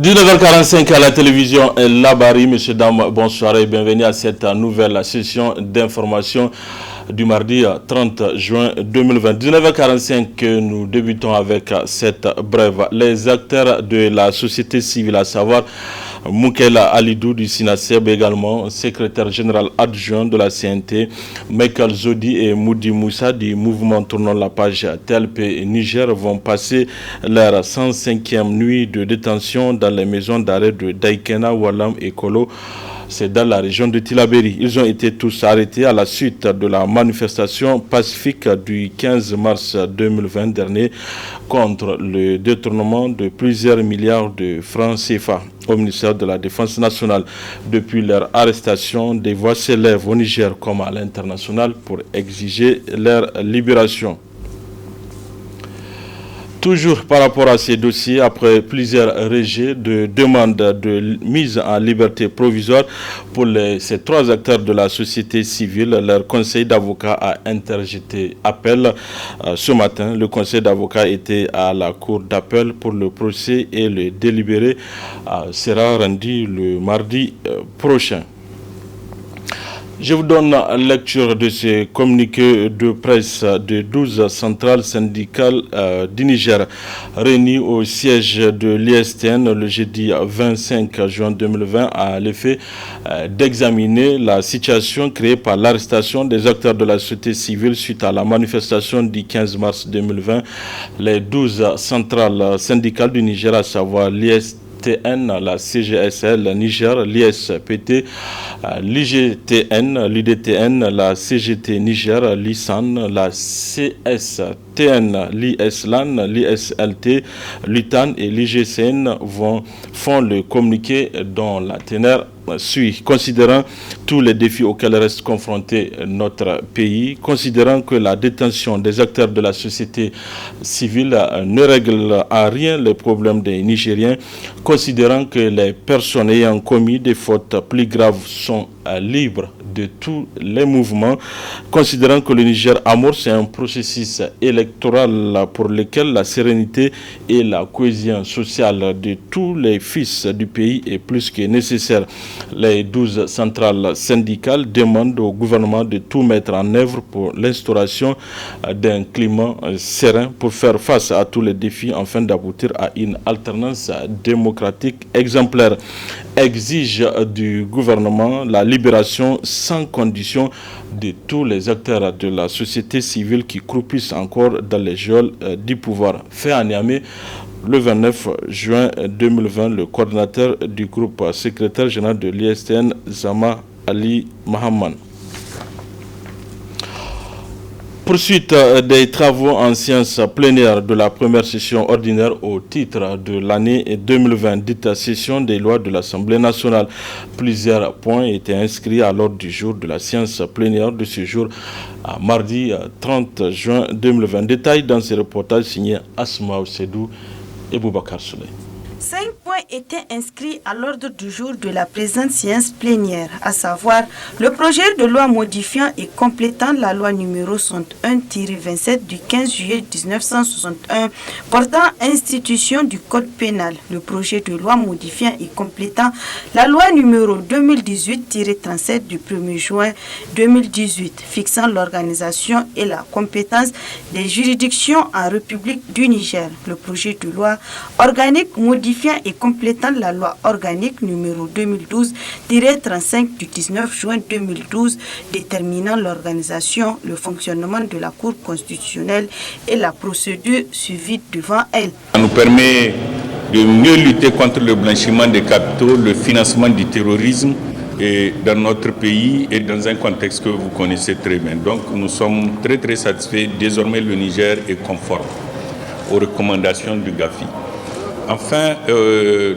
19h45 à la télévision Labari. Messieurs, dames, bonsoir et bienvenue à cette nouvelle session d'information du mardi 30 juin 2020. 19h45, nous débutons avec cette brève. Les acteurs de la société civile, à savoir Moukela Alidou du SINASEB, également secrétaire général adjoint de la CNT, Michael Zodi et Moudi Moussa du mouvement Tournons la page TLP Niger vont passer leur 105e nuit de détention dans les maisons d'arrêt de Daikena, Walam et Kolo. C'est dans la région de Tillabéri. Ils ont été tous arrêtés à la suite de la manifestation pacifique du 15 mars 2020 dernier contre le détournement de plusieurs milliards de francs CFA au ministère de la Défense nationale. Depuis leur arrestation, des voix s'élèvent au Niger comme à l'international pour exiger leur libération. Toujours par rapport à ces dossiers, après plusieurs rejets de demandes de mise en liberté provisoire pour ces trois acteurs de la société civile, leur conseil d'avocats a interjeté appel. Ce matin, le conseil d'avocats était à la cour d'appel pour le procès et le délibéré sera rendu le mardi prochain. Je vous donne lecture de ce communiqué de presse de 12 centrales syndicales du Niger réunies au siège de l'ISTN le jeudi 25 juin 2020 à l'effet d'examiner la situation créée par l'arrestation des acteurs de la société civile suite à la manifestation du 15 mars 2020. Les 12 centrales syndicales du Niger, à savoir l'ISTN, la CGSL Niger, l'ISPT, l'IGTN, l'IDTN, la CGT Niger, l'ISAN, la CSTN, l'ISLAN, l'ISLT, l'UTAN et l'IGCN font le communiqué dont la teneur suit. Considérant tous les défis auxquels reste confronté notre pays, considérant que la détention des acteurs de la société civile ne règle en rien les problèmes des Nigériens, considérant que les personnes ayant commis des fautes plus graves sont libres de tous les mouvements, considérant que le Niger amorce un processus électoral pour lequel la sérénité et la cohésion sociale de tous les fils du pays est plus que nécessaire. Les 12 centrales syndicales demandent au gouvernement de tout mettre en œuvre pour l'instauration d'un climat serein pour faire face à tous les défis afin d'aboutir à une alternance démocratique exemplaire. Exige du gouvernement la libération sans condition de tous les acteurs de la société civile qui croupissent encore dans les geôles du pouvoir. Fait à Niamey le 29 juin 2020, le coordinateur du groupe secrétaire général de l'ISTN, Zama Ali Mahaman. Poursuite des travaux en séance plénière de la première session ordinaire au titre de l'année 2020, dite session des lois de l'Assemblée nationale. Plusieurs points étaient inscrits à l'ordre du jour de la séance plénière de ce jour, à mardi 30 juin 2020. Détail dans ce reportage signé Asma Osedou et Boubacar Souley. 5 points étaient inscrits à l'ordre du jour de la présente séance plénière, à savoir le projet de loi modifiant et complétant la loi numéro 61-27 du 15 juillet 1961 portant institution du code pénal, le projet de loi modifiant et complétant la loi numéro 2018-37 du 1er juin 2018 fixant l'organisation et la compétence des juridictions en République du Niger, le projet de loi organique modifiant et complétant la loi organique numéro 2012-35 du 19 juin 2012 déterminant l'organisation, le fonctionnement de la Cour constitutionnelle et la procédure suivie devant elle. Ça nous permet de mieux lutter contre le blanchiment des capitaux, le financement du terrorisme et dans notre pays et dans un contexte que vous connaissez très bien. Donc nous sommes très satisfaits. Désormais le Niger est conforme aux recommandations du GAFI. Enfin,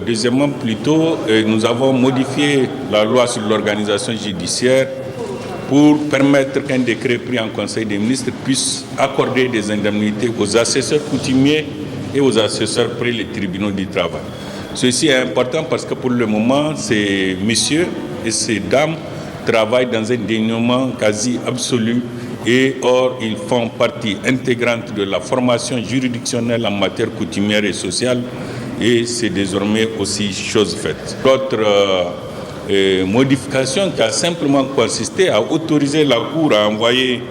deuxièmement, nous avons modifié la loi sur l'organisation judiciaire pour permettre qu'un décret pris en Conseil des ministres puisse accorder des indemnités aux assesseurs coutumiers et aux assesseurs près les tribunaux du travail. Ceci est important parce que pour le moment, ces messieurs et ces dames travaillent dans un dénuement quasi absolu et or ils font partie intégrante de la formation juridictionnelle en matière coutumière et sociale et c'est désormais aussi chose faite. L'autre modification qui a simplement consisté à autoriser la Cour à envoyer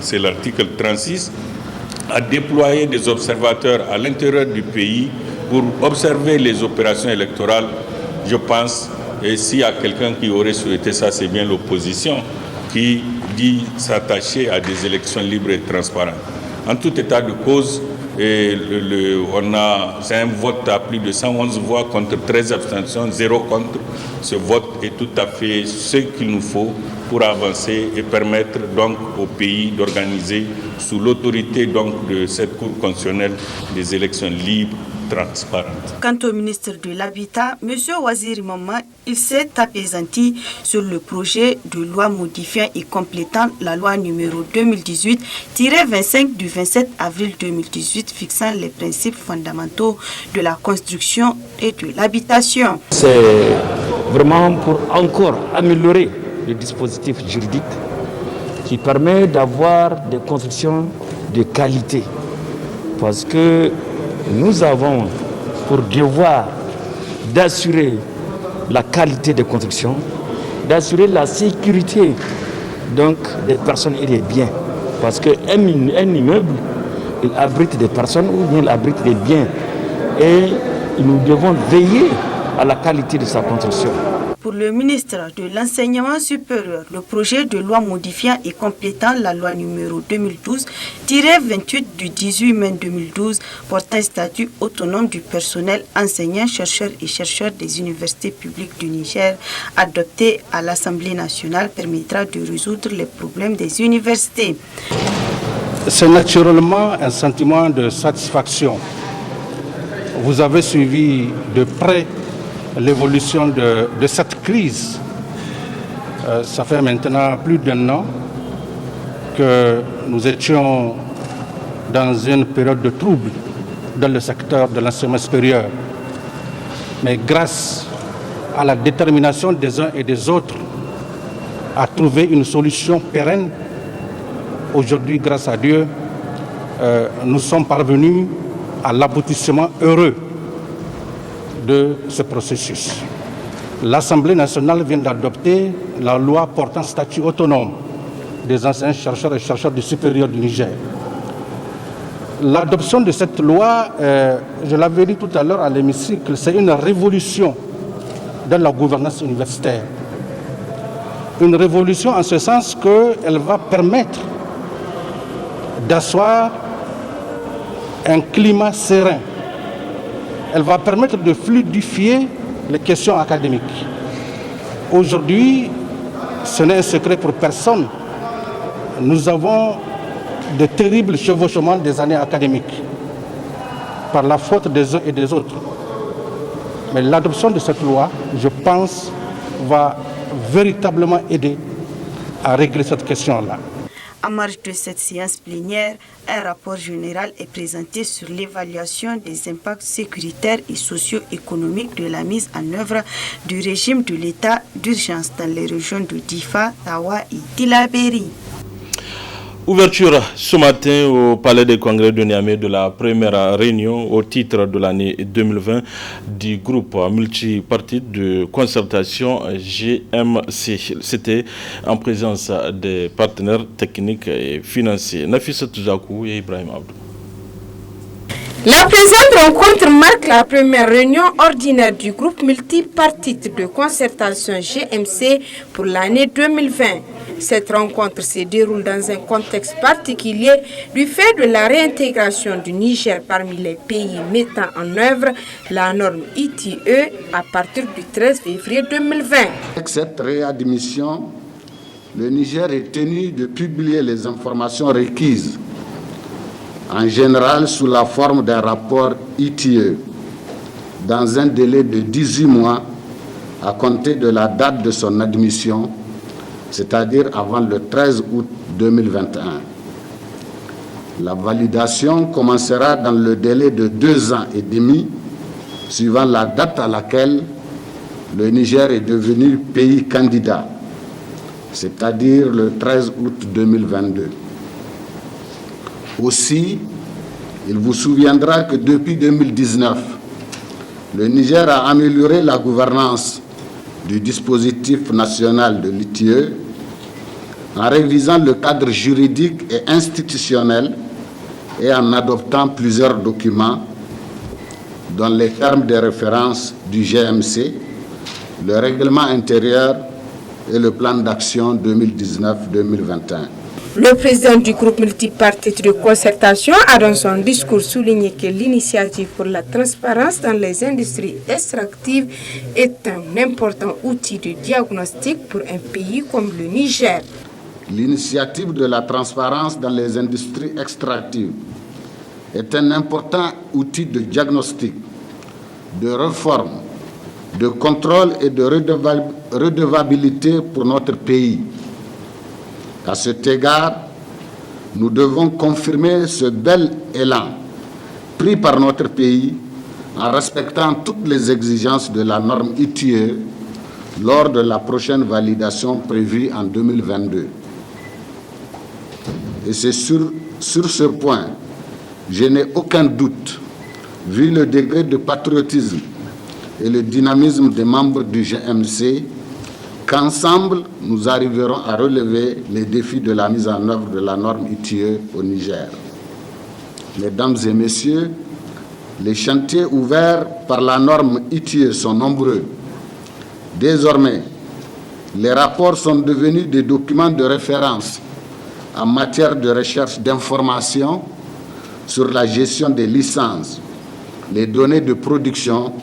c'est l'article 36, à déployer des observateurs à l'intérieur du pays pour observer les opérations électorales. Je pense, et s'il y a quelqu'un qui aurait souhaité ça, c'est bien l'opposition, qui dit s'attacher à des élections libres et transparentes. En tout état de cause, c'est un vote à plus de 111 voix contre 13 abstentions, 0 contre. Ce vote est tout à fait ce qu'il nous faut pour avancer et permettre donc au pays d'organiser sous l'autorité donc de cette Cour constitutionnelle des élections libres, transparentes. Quant au ministre de l'Habitat, M. Waziri Maman, il s'est apaisanti sur le projet de loi modifiant et complétant la loi numéro 2018-25 du 27 avril 2018 fixant les principes fondamentaux de la construction et de l'habitation. C'est vraiment pour encore améliorer le dispositif juridique qui permet d'avoir des constructions de qualité. Parce que nous avons pour devoir d'assurer la qualité des constructions, d'assurer la sécurité donc des personnes et des biens. Parce qu'un immeuble, il abrite des personnes ou bien il abrite des biens. Et nous devons veiller à la qualité de sa construction. Pour le ministre de l'Enseignement supérieur, le projet de loi modifiant et complétant la loi numéro 2012-28 du 18 mai 2012 portant statut autonome du personnel enseignant, chercheurs et chercheurs des universités publiques du Niger, adopté à l'Assemblée nationale, permettra de résoudre les problèmes des universités. C'est naturellement un sentiment de satisfaction. Vous avez suivi de près l'évolution de cette crise. Ça fait maintenant plus d'1 an que nous étions dans une période de trouble dans le secteur de l'enseignement supérieur. Mais grâce à la détermination des uns et des autres à trouver une solution pérenne, aujourd'hui, grâce à Dieu, nous sommes parvenus à l'aboutissement heureux de ce processus. L'Assemblée nationale vient d'adopter la loi portant statut autonome des enseignants, chercheurs et chercheurs du supérieur du Niger. L'adoption de cette loi, je l'avais dit tout à l'heure à l'hémicycle, c'est une révolution dans la gouvernance universitaire. Une révolution en ce sens qu'elle va permettre d'asseoir un climat serein. Elle va permettre de fluidifier les questions académiques. Aujourd'hui, ce n'est un secret pour personne. Nous avons de terribles chevauchements des années académiques par la faute des uns et des autres. Mais l'adoption de cette loi, je pense, va véritablement aider à régler cette question-là. En marge de cette séance plénière, un rapport général est présenté sur l'évaluation des impacts sécuritaires et socio-économiques de la mise en œuvre du régime de l'état d'urgence dans les régions de Difa, Tawa et Tillabéri. Ouverture ce matin au Palais des Congrès de Niamey de la première réunion au titre de l'année 2020 du groupe multipartite de concertation GMC. C'était en présence des partenaires techniques et financiers. Nafissa Touzakou et Ibrahim Abdou. La présente rencontre marque la première réunion ordinaire du groupe multipartite de concertation GMC pour l'année 2020. Cette rencontre se déroule dans un contexte particulier du fait de la réintégration du Niger parmi les pays mettant en œuvre la norme ITE à partir du 13 février 2020. Avec cette réadmission, le Niger est tenu de publier les informations requises, en général sous la forme d'un rapport ITE, dans un délai de 18 mois à compter de la date de son admission, c'est-à-dire avant le 13 août 2021. La validation commencera dans le délai de 2 ans et demi, suivant la date à laquelle le Niger est devenu pays candidat, c'est-à-dire le 13 août 2022. Aussi, Il vous souviendra que depuis 2019, le Niger a amélioré la gouvernance du dispositif national de l'ITIE en révisant le cadre juridique et institutionnel et en adoptant plusieurs documents dont les termes de référence du GMC, le règlement intérieur et le plan d'action 2019-2021. Le président du groupe multipartite de concertation a dans son discours souligné que l'initiative pour la transparence dans les industries extractives est un important outil de diagnostic pour un pays comme le Niger. L'initiative de la transparence dans les industries extractives est un important outil de diagnostic, de réforme, de contrôle et de redevabilité pour notre pays. À cet égard, nous devons confirmer ce bel élan pris par notre pays en respectant toutes les exigences de la norme ITIE lors de la prochaine validation prévue en 2022. Et c'est sur ce point, je n'ai aucun doute, vu le degré de patriotisme et le dynamisme des membres du GMC, qu'ensemble, nous arriverons à relever les défis de la mise en œuvre de la norme ITIE au Niger. Mesdames et messieurs, les chantiers ouverts par la norme ITIE sont nombreux. Désormais, les rapports sont devenus des documents de référence en matière de recherche d'informations sur la gestion des licences, les données de production,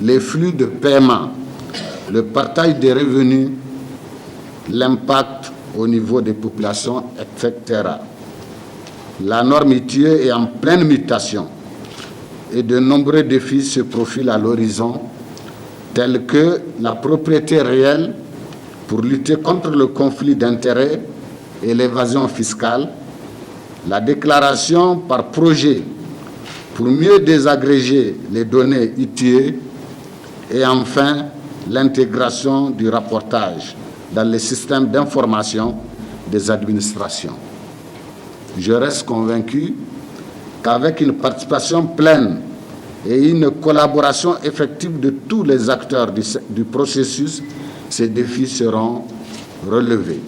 les flux de paiement, le partage des revenus, l'impact au niveau des populations, etc. La norme ITIE est en pleine mutation et de nombreux défis se profilent à l'horizon, tels que la propriété réelle pour lutter contre le conflit d'intérêts et l'évasion fiscale, la déclaration par projet pour mieux désagréger les données ITIE et enfin l'intégration du rapportage dans les systèmes d'information des administrations. Je reste convaincu qu'avec une participation pleine et une collaboration effective de tous les acteurs du processus, ces défis seront relevés.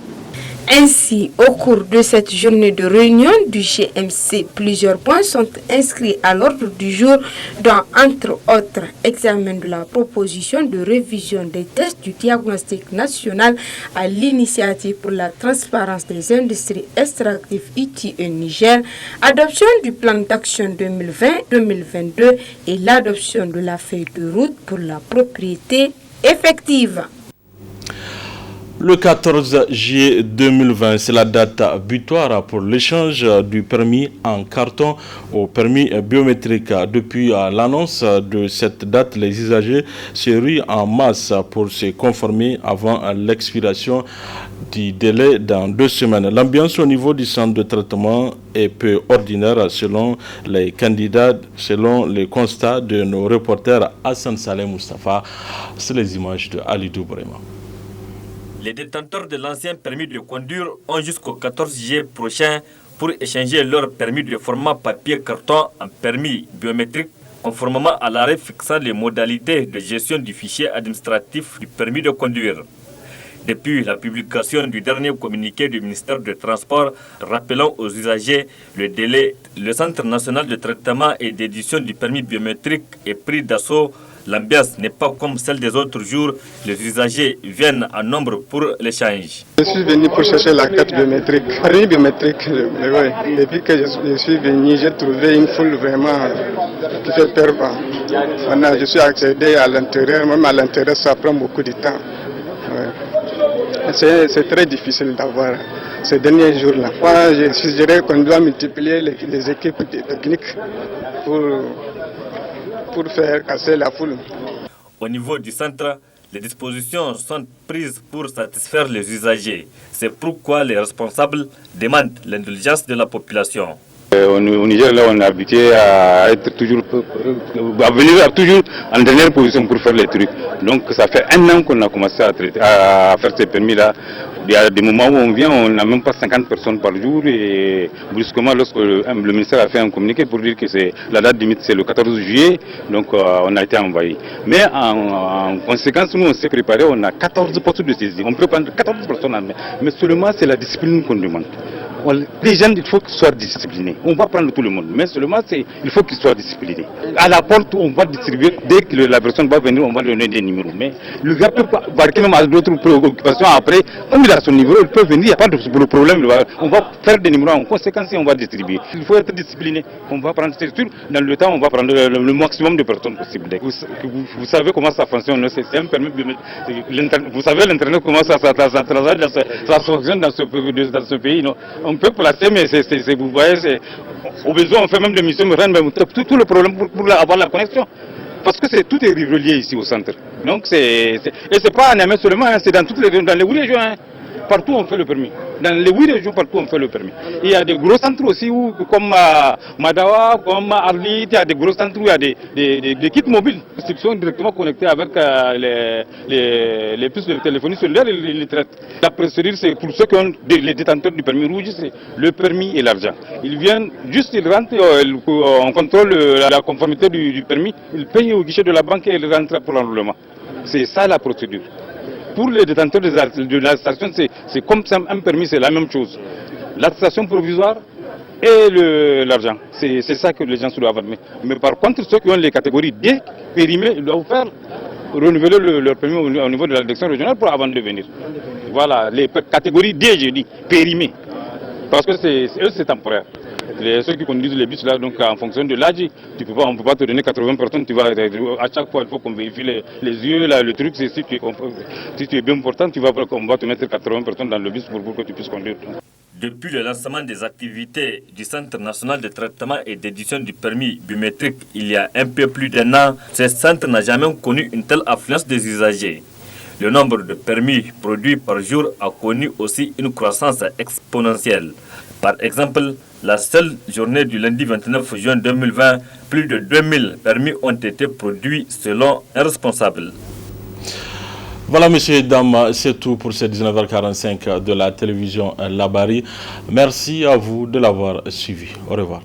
Ainsi, au cours de cette journée de réunion du GMC, plusieurs points sont inscrits à l'ordre du jour, dont, entre autres, examen de la proposition de révision des tests du diagnostic national à l'initiative pour la transparence des industries extractives ITIE Niger, adoption du plan d'action 2020-2022 et l'adoption de la feuille de route pour la propriété effective. Le 14 juillet 2020, c'est la date butoir pour l'échange du permis en carton au permis biométrique. Depuis l'annonce de cette date, les usagers se ruent en masse pour se conformer avant l'expiration du délai dans 2 semaines. L'ambiance au niveau du centre de traitement est peu ordinaire selon les candidats, selon les constats de nos reporters Hassan Saleh Mustafa. C'est les images de Alidou Brema. Les détenteurs de l'ancien permis de conduire ont jusqu'au 14 juillet prochain pour échanger leur permis de format papier-carton en permis biométrique, conformément à l'arrêt fixant les modalités de gestion du fichier administratif du permis de conduire. Depuis la publication du dernier communiqué du ministère des Transports rappelant aux usagers le délai, le Centre national de traitement et d'édition du permis biométrique est pris d'assaut. L'ambiance n'est pas comme celle des autres jours. Les usagers viennent en nombre pour l'échange. Je suis venu pour chercher la carte biométrique. Permis biométrique, oui. Depuis que je suis venu, j'ai trouvé une foule vraiment qui fait peur. Maintenant, je suis accédé à l'intérieur. Même à l'intérieur, ça prend beaucoup de temps. Ouais. C'est très difficile d'avoir ces derniers jours-là. Moi, je suggérerais qu'on doit multiplier les équipes techniques pour faire casser la foule. Au niveau du centre, les dispositions sont prises pour satisfaire les usagers. C'est pourquoi les responsables demandent l'indulgence de la population. Au Niger, là, on est habitué à être toujours, à venir toujours en dernière position pour faire les trucs. Donc, ça fait 1 an qu'on a commencé à faire ces permis-là. Il y a des moments où on vient, on n'a même pas 50 personnes par jour et brusquement, lorsque le ministère a fait un communiqué pour dire que la date limite c'est le 14 juillet, donc on a été envahi. Mais en conséquence, nous on s'est préparé, on a 14 postes de saisie. On peut prendre 14 personnes en main, mais seulement c'est la discipline qu'on demande. Les gens, il faut qu'ils soient disciplinés. On va prendre tout le monde, mais seulement il faut qu'ils soient disciplinés. À la porte, on va distribuer, dès que la personne va venir, on va donner des numéros. Mais le gars peut marquer même à d'autres préoccupations après. Comme il a son numéro, il peut venir, il n'y a pas de problème. On va faire des numéros en conséquence et on va distribuer. Il faut être discipliné. On va prendre, c'est sûr, dans le temps, on va prendre le maximum de personnes possible. Vous savez comment ça fonctionne, c'est un permis biométrique. Vous savez l'Internet, comment ça fonctionne dans ce pays, non? On peut placer, mais vous voyez, au besoin, on fait même des missions, mais tout le problème pour avoir la connexion. Parce que tout est relié ici au centre. Donc, et c'est pas en Niamey seulement, c'est dans les 8 régions. Partout on fait le permis. Dans les 8 régions, partout on fait le permis. Il y a des gros centres aussi, comme Madawa, comme Arlit, il y a des gros centres où il y a des kits mobiles qui sont directement connectés avec les puces de téléphonie cellulaire et les traitent. La procédure, c'est pour ceux qui ont les détenteurs du permis rouge, c'est le permis et l'argent. Ils viennent, juste ils rentrent, on contrôle la conformité du permis, ils payent au guichet de la banque et ils rentrent pour l'enrôlement. C'est ça la procédure. Pour les détenteurs de l'attestation, c'est comme ça, un permis, c'est la même chose. L'attestation provisoire et l'argent. C'est ça que les gens doivent admettre. Mais par contre, ceux qui ont les catégories D périmées, ils doivent renouveler leur permis au niveau de la direction régionale avant de venir. Voilà, les catégories D, j'ai dit, périmées. Parce que c'est temporaire. Ceux qui conduisent les bus là, donc en fonction de l'âge, on ne peut pas te donner 80 personnes, à chaque fois il faut qu'on vérifie les yeux, là, le truc c'est si tu es bien portant, on va te mettre 80 personnes dans le bus pour que tu puisses conduire. Depuis le lancement des activités du Centre national de traitement et d'édition du permis biométrique il y a un peu plus d'1 an, ce centre n'a jamais connu une telle affluence des usagers. Le nombre de permis produits par jour a connu aussi une croissance exponentielle. Par exemple, la seule journée du lundi 29 juin 2020, plus de 2000 permis ont été produits selon un responsable. Voilà, messieurs et dames, c'est tout pour ce 19h45 de la télévision Labari. Merci à vous de l'avoir suivi. Au revoir.